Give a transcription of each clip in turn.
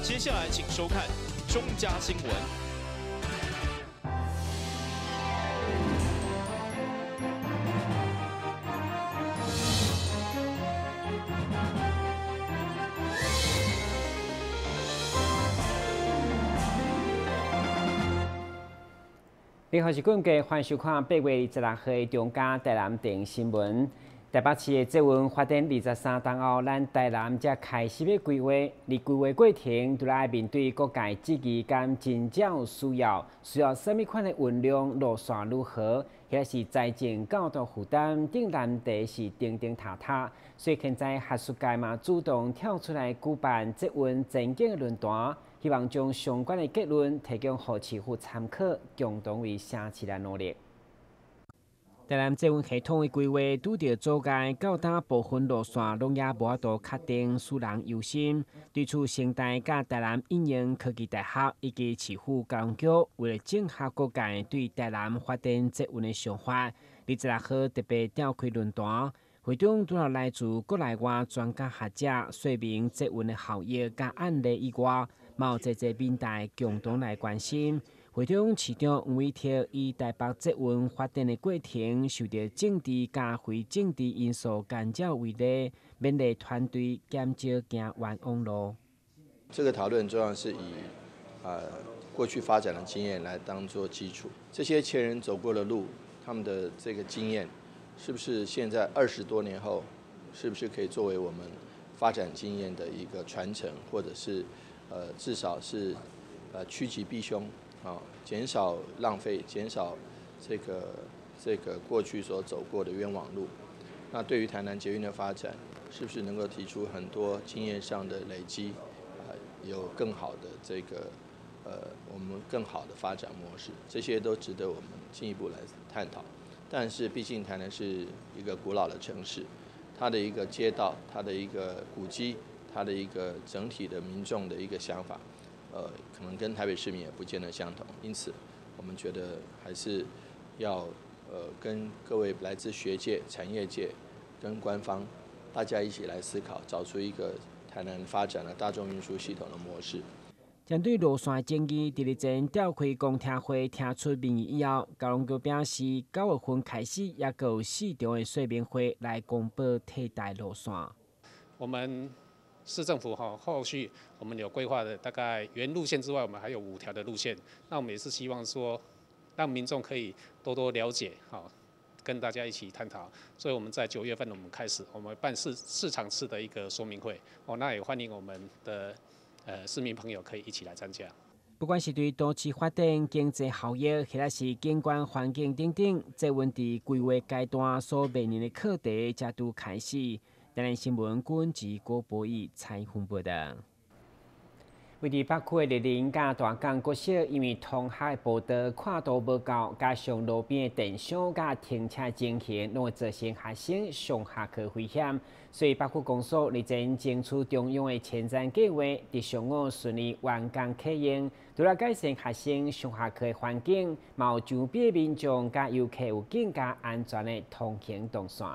接下来请收看中嘉新闻。你好，是观众，欢迎收看8月26号的中嘉台南电新闻。台北市的捷运发展23天后，咱台南才开始要规划。而规划过程，就来面对各界质疑，敢真正有需要什么款的运量、路线如何？迄是财政高度负担，顶难题是钉钉塔塔。所以现在学术界嘛主动跳出来举办捷运前景论坛。希望将相关的结论提供给市府参考，共同为城市来努力。台南捷运系统的规划拄到阻碍，到今部分路线拢也无法度确定，使人忧心。对此，城大甲台南应用科技大学以及市府交通局为了整合各界对台南发展捷运的想法，26号特别召开论坛。会中除了来自国内外专家学者说明捷运的效益甲案例以外，嘛有侪民代共同来关心。会中市长黄伟哲以台北捷运发展的过程受到政治加非政治因素干扰为例，勉励团队减少行冤枉路。这个讨论重要是以过去发展的经验来当做基础，这些前人走过的路，他们的这个经验，是不是现在20多年后，是不是可以作为我们发展经验的一个传承，或者是至少是趋吉避凶减少浪费，减少这个过去所走过的冤枉路。那对于台南捷运的发展，是不是能够提出很多经验上的累积，有更好的我们更好的发展模式，这些都值得我们进一步来探讨。但是毕竟台南是一个古老的城市，它的一个街道，它的一个古迹，它的一个整体的民众的一个想法，可能跟台北市民也不见得相同。因此，我们觉得还是要跟各位来自学界、产业界跟官方大家一起来思考，找出一个台南发展的大众运输系统的模式。针对路线争议，第二前召开公听会，听出民意以后，交通局表示9月份开始，也有4场的说明会来公布替代路线。我们市政府后续我们有规划的，大概原路线之外，我们还有5条的路线。那我们也是希望说，让民众可以多多了解，跟大家一起探讨。所以我们在9月份我们开始，我们办市场次的一个说明会。那也欢迎我们的市民朋友可以一起来参加。不管是对都市发展、经济效益，或者是景观环境等等，这问题规划阶段所面临的课题，才拄开始。台南新闻军及郭博义采访报道。位于北区的立林甲大港国小，因为通海步道跨度无够，加上路边的电箱甲停车情形，拢会造成学生上下课危险。所以北区公所日前争取中央的前瞻计划，伫上午顺利完工启用，除了改善学生上下课的环境，嘛有周边民众甲游客有更加安全的通行动线。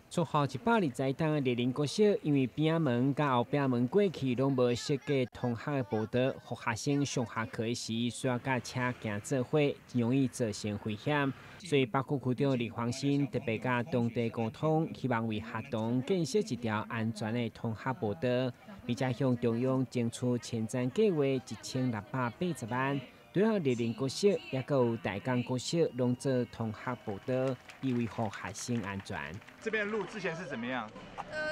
出校120档的立林国小，因为边仔门甲后壁门过去拢无设计通学的步道，互学生上下课时需要甲车行做伙，容易造成危险。所以北区区长李煌新特别甲当地沟通，希望为学童建设一条安全的通学步道，并且向中央争取前瞻计划1680万。除了立林国小，也有大港国小拢做通学步道，以维护学生安全。这边的路之前是怎么样？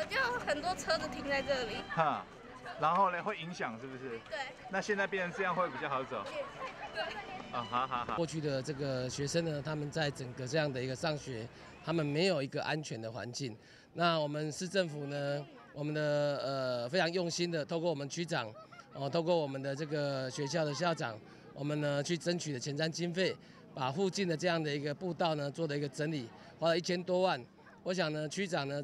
就很多车子停在这里。哈，然后呢会影响是不是？对。那现在变成这样会比较好走。对。好。过去的这个学生呢，他们在整个这样的一个上学，他们没有一个安全的环境。那我们市政府呢，我们的非常用心的，透过我们区长，透过我们的这个学校的校长。我们呢去争取的前瞻经费，把附近的这样的一个步道呢做了一个整理，花了1000多万。我想呢，区长呢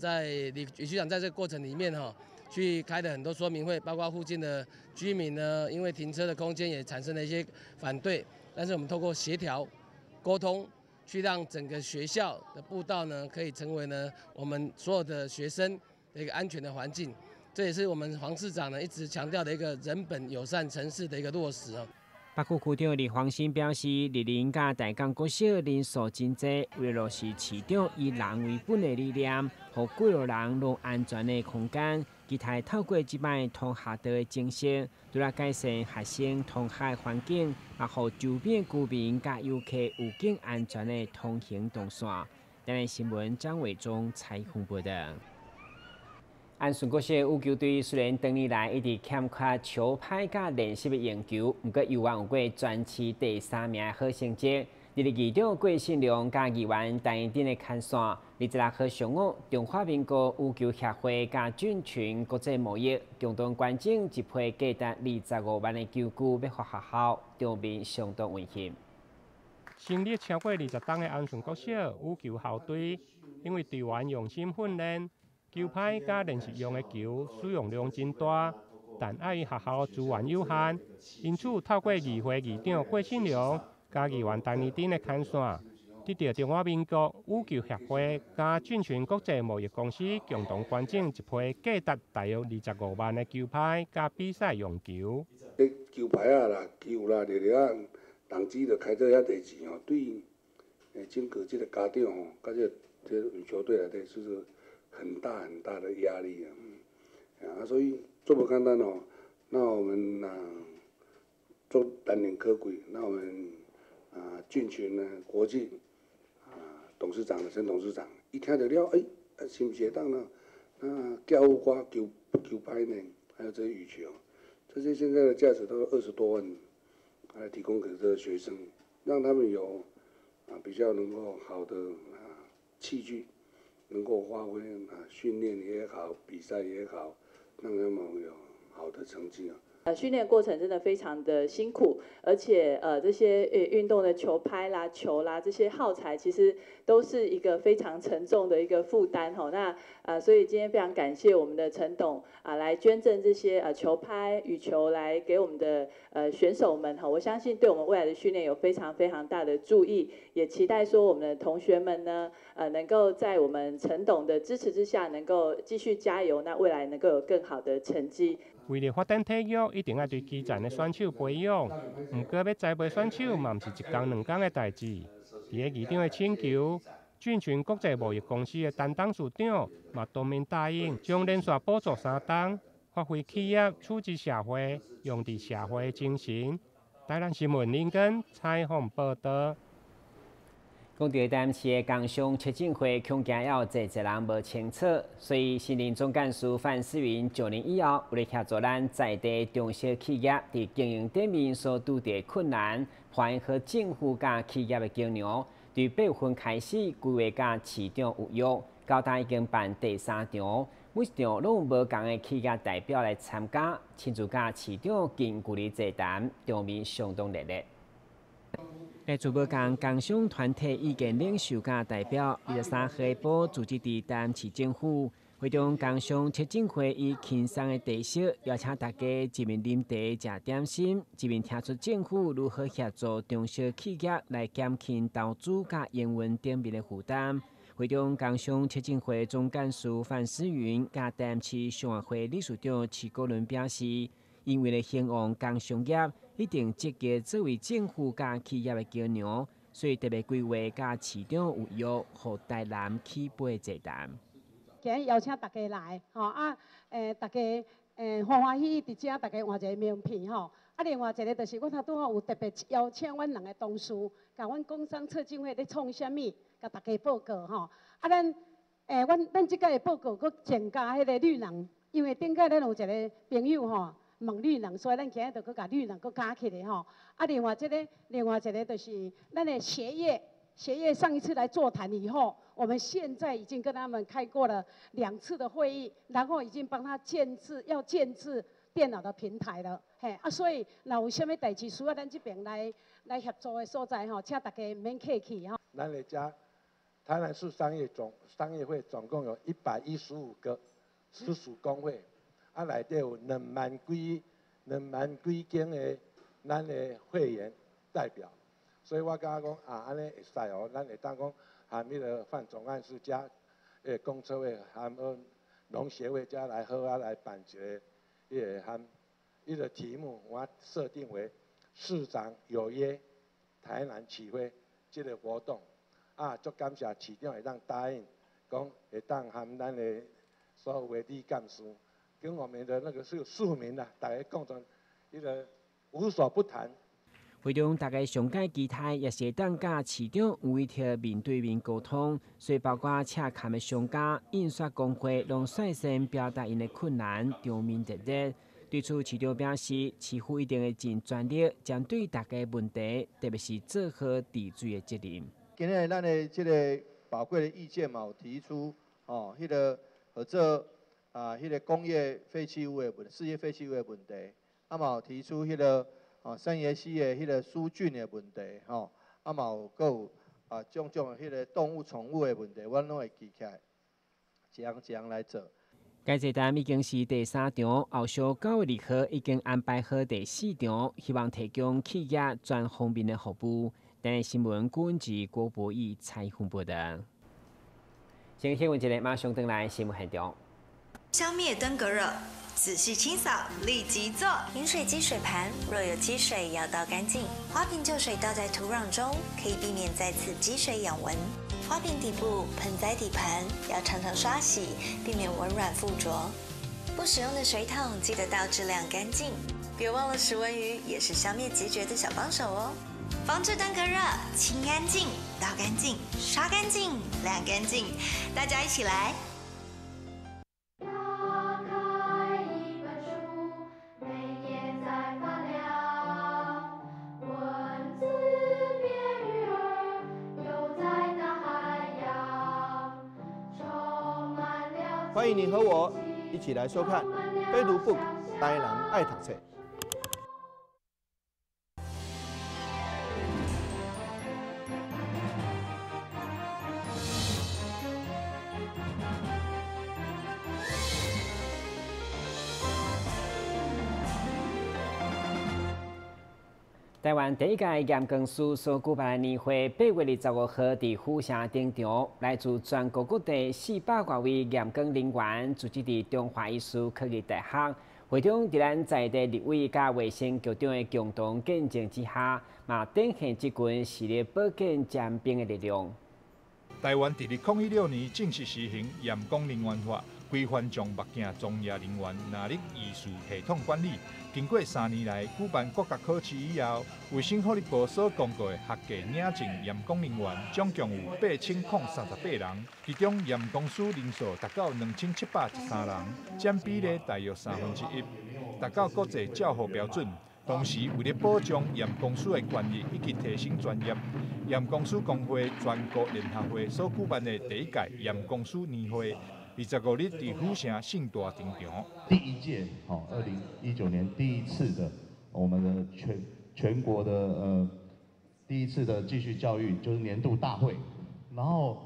李区长在这个过程里面去开了很多说明会，包括附近的居民呢，因为停车的空间也产生了一些反对，但是我们透过协调沟通，去让整个学校的步道呢可以成为呢我们所有的学生的一个安全的环境。这也是我们黄市长呢一直强调的一个人本友善城市的一个落实哦。北区区长李黄新表示，丽林甲大港国小人数真济，为落实市长以人为本的理念，让几路人有安全的空间。期待透过这摆通学道的精神，除了改善学生通学环境，也让周边居民甲游客有更安全的通行动线。今日新闻张伟忠采访报道。安顺国小羽球队虽然多年来一直欠缺球拍甲练习的用球，不过有望有过全市第3名的好成绩。日议长郭信良甲议员陈义珍的牵线，26号上午，中华民国羽球协会甲俊群国际贸易共同捐赠一批价值25万的球具要发学校，场面相当温馨。成立超过20档的安顺国小羽球校队，因为队员用心训练。球拍甲练习用的球使用量真大，但碍于学校资源有限，因此透过议会议长郭信良甲议员陈义珍的牵线，得到中华民国羽球协会甲俊群国际贸易公司共同捐赠一批价值大约25万的球拍甲比赛用球。球拍啊啦、球啦、人资就开这遐代志吼，对整个这个家长吼，甲这球队来底是很大的压力啊，所以做不简单哦。那我们做难能可贵。那我们俊群呢，国际董事长的陈董事长一听就了，是不是当呢？教花球拍呢，还有这些羽球，这些现在的价值都20多万，来提供给这个学生，让他们有比较能够好的器具。能够发挥训练也好，比赛也好，让他们有好的成绩训练过程真的非常的辛苦，而且这些运动的球拍啦、球啦这些耗材，其实都是一个非常沉重的一个负担吼。那所以今天非常感谢我们的陈董来捐赠这些球拍、羽球来给我们的选手们哈。我相信对我们未来的训练有非常大的助益，也期待说我们的同学们呢能够在我们陈董的支持之下，能够继续加油，那未来能够有更好的成绩。为了发展体育，一定要对基层的选手培养。不过要栽培选手，嘛不是一天2天的代志。伫个议长的请求，俊群国际贸易公司的陈董事长嘛当面答应，将连续补助3档，发挥企业处置社会、用伫社会的精神。台南新闻林根采访报道。讲到台南市的工商促进会，恐惊要侪人无清楚，所以新任总干事范思云就任以后，为了协助咱在地中小企业伫经营顶面所拄着困难，欢迎和政府甲企业的经营，对8月份开始规划甲市场有约，到今已经办第3场，每一场拢有无同的企业代表来参加，亲自甲市场近距离座谈，场面相当热烈。来自无共工商团体意见领袖甲代表，23号下晡组织伫台南市政府会中工商促进会以轻松的特色，邀请大家一面啉茶食点心，一面听出政府如何协助中小企业来减轻投资甲营运顶面的负担。会中工商促进会总干事范思云甲台南市商业会理事长齐国伦表示，因为了兴旺工商业，一定积极作为政府甲企业的桥梁，所以特别规划甲市场有约，互台南起飞座谈。今日邀请大家来，大家欢欢喜喜伫遮，大家换一个名片吼。另外一个就是我头拄好有特别邀请阮2个同事，甲阮工商促进会咧创啥物，甲大家报告吼。咱即届的报告佫增加迄个绿能，因为顶届咱有一个朋友吼。问绿能，所以咱今日就佫甲绿能佫加起来吼。另外一个就是咱的协业上一次来座谈以后，我们现在已经跟他们开过了2次的会议，然后已经帮他建制电脑的平台了。所以若有啥物代志需要咱这边来协助的所在吼，请大家免客气吼。咱的家台南市商业会总共有115个直属工会。内底有2万几间的咱的会员代表，所以我感觉讲安尼会使哦，咱会当讲含迄个范总干事加公车会含农协会家来好啊来办一个题目，我设定为市长有约台南起飞这个活动啊，足感谢市长会当答应，讲会当和咱的所有的李干事跟我们的那个市民啊，大家共同一个无所不谈。会中大家上届期待，也是当甲市长有一条面对面沟通，所以包括洽谈的商家、印刷工会，拢率先表达因的困难，场面热烈。对此，市长表示，市府一定会尽全力针对大家问题，特别是做好治水的责任。今日咱的这个宝贵的意见嘛，有提出迄个合作迄个工业废弃物的事业废弃物的问题，嘛有提出迄个产业系的迄个疏浚的问题，嘛有种种的迄个动物宠物的问题，阮拢会记起来，一样来做。该这站已经是第3场，后续9月2号已经安排好第4场，希望提供企业全方面的服务。但日新闻顾问及郭博义采访报道。先新闻一个，马上登来新闻现场。消灭登革热，仔细清扫，立即做。饮水机水盘若有积水，要倒干净。花瓶旧水倒在土壤中，可以避免再次积水养蚊。花瓶底部、盆栽底盘要常常刷洗，避免蚊卵附着。不使用的水桶记得倒质量干净。别忘了食蚊鱼也是消灭孑孓的小帮手哦。防治登革热，清干净、倒干净、刷干净、晾干净，大家一起来。欢迎你和我一起来收看《飞读 book》台南爱读册。台湾第一届盐光师所举办的年会8月25号伫府城登场，来自全国各地400多位盐光人员组织伫中华艺术科技大学。会中伫咱在地立委甲卫生局长的共同见证之下，嘛展现这群视力保健尖兵的力量。台湾伫2016年正式实行盐光人员法，规范将目镜从业人员纳入医师系统管理。经过3年来举办国家考试以后，卫生福利部所公告的合格领证验光人员总共有8038人，其中验光师人数达到2713人，占比例大约1/3，达到国际照护标准。同时，为了保障验光师的权益以及提升专业，验光师工会全国联合会所举办的第一届验光师年会。25日伫府城盛大登场。第一届2019年第一次的我们的全国的第一次的继续教育就是年度大会。然后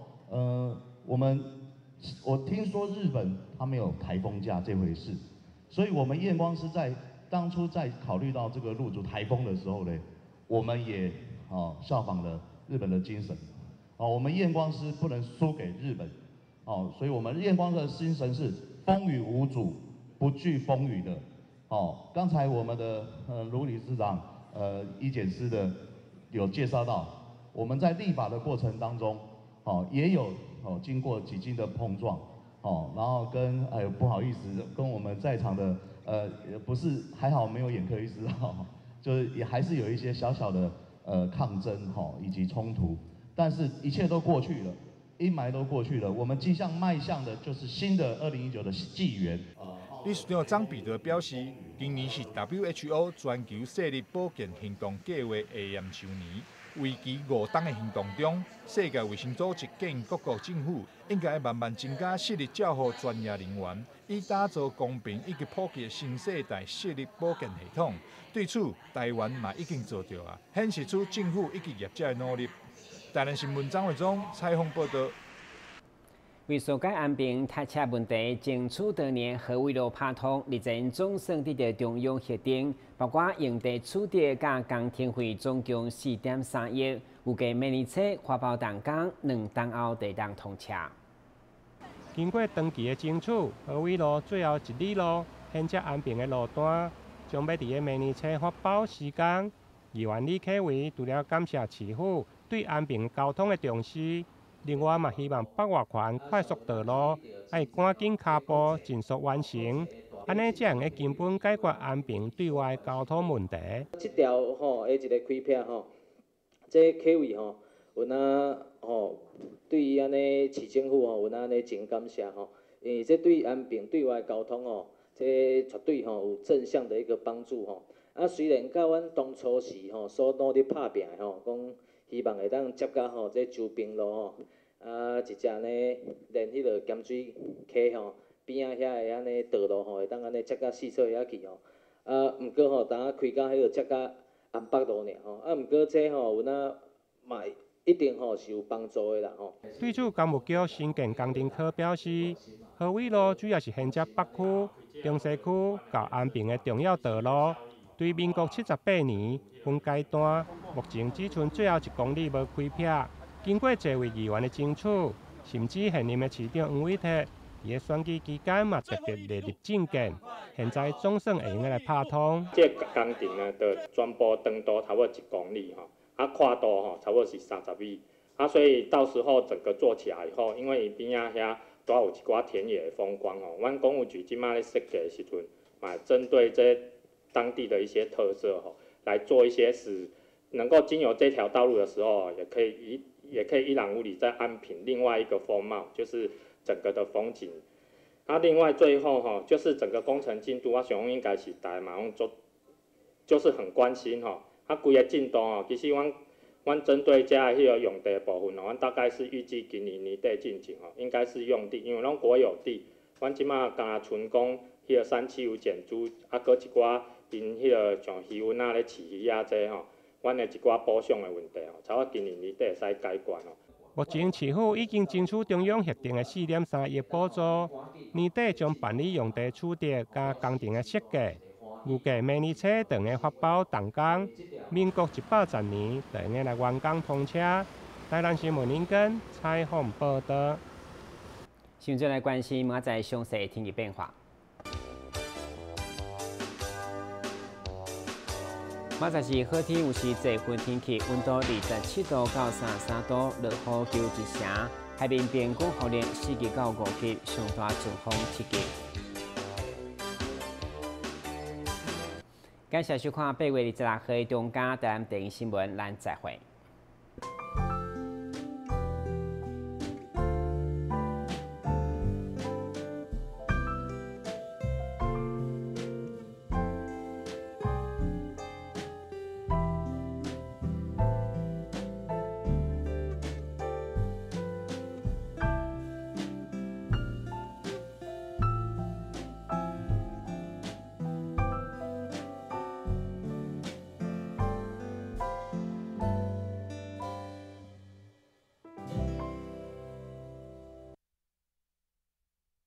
我听说日本他们有台风假这回事，所以我们验光师在当初在考虑到这个入主台风的时候呢，我们也效仿了日本的精神。我们验光师不能输给日本。所以我们验光的精神是风雨无阻、不惧风雨的。刚才我们的卢理事长医检师的有介绍到，我们在立法的过程当中，也有经过几经的碰撞，然后不好意思，跟我们在场的不是还好没有眼科医师就是也还是有一些小小的抗争以及冲突，但是一切都过去了。阴霾都过去了，我们即将迈向的就是新的2019的纪元。理事长张彼得表示，今年是 WHO 全球视力保健行动计划的验收年，为期5冬的行动中，世界卫生组织建议各国政府应该慢慢增加视力照护专业人员，以打造公平以及普及新世代视力保健系统。对此，台湾嘛已经做到啊，显示出政府以及业界的努力。台南新闻张伟忠采访报道。为疏解安平塞车问题，争取多年和为了拍通，日前总算得到中央核定，包括用地处理甲工程费总共4.3亿，预计明年初花包动工2冬后地当通车。经过长期的争取，河尾路最后一里路现接安平的路段，将要伫个明年初发包施工。议员李启伟除了感谢市府对安平交通的重视，另外嘛希望北外环快速道路要赶紧脚步尽速完成，安尼才能根本解决安平对外交通问题。这条的一个开辟这启伟阮对于安尼市政府阮安尼真感谢因为这对安平对外交通这绝对有正向的一个帮助虽然甲阮当初时所努力打拼的讲希望会当接到这周边路一只呢连迄个咸水溪边仔遐的安尼道路会当安尼接到四草遐去毋过当开到迄个接到安北路尔毋过这阮嘛一定是有帮助的啦对此，工务局新建工程科表示，河尾路主要是衔接北区、中西区到安平的重要道路。对民国78年分阶段，目前只剩最后1公里无开辟。经过多位议员的争取，甚至现任的市长黄伟哲，伊的选举期间嘛特别列入政见，现在总算会用来拍通。这工程呢，就全部长度差不多1公里跨度差不多是30米所以到时候整个做起来以后，因为边仔遐都有一寡田野的风光阮公务局即马咧设计的时阵，嘛针对这当地的一些特色来做一些使能够经由这条道路的时候，也可以一览无遗在安平另外一个风貌，就是整个的风景。另外最后就是整个工程进度，我想应该是大家嘛就是很关心规个进度其实阮针对这迄个用地的部分阮大概是预计今年年底进行应该是用地，因为拢国有地，阮即马敢剩讲迄个山区有建筑，搁一寡因迄个像渔温咧饲鱼这阮的一寡补偿的问题差不多今年年底会使解决目前市府已经争取中央核定的4.3亿补助，年底将办理用地取得加工程的设计。预计明年初就会发包动工，民国110年就会来完工通车。台南新闻林根采访报道。现在来关心明仔载详细的天气变化。明仔载是好天，有时多云天气，温度27度到33度，落雨求一成。海面边广雨量4级到5级，上大阵风7级。感谢收看8月26日中嘉台南电视新闻，咱再会。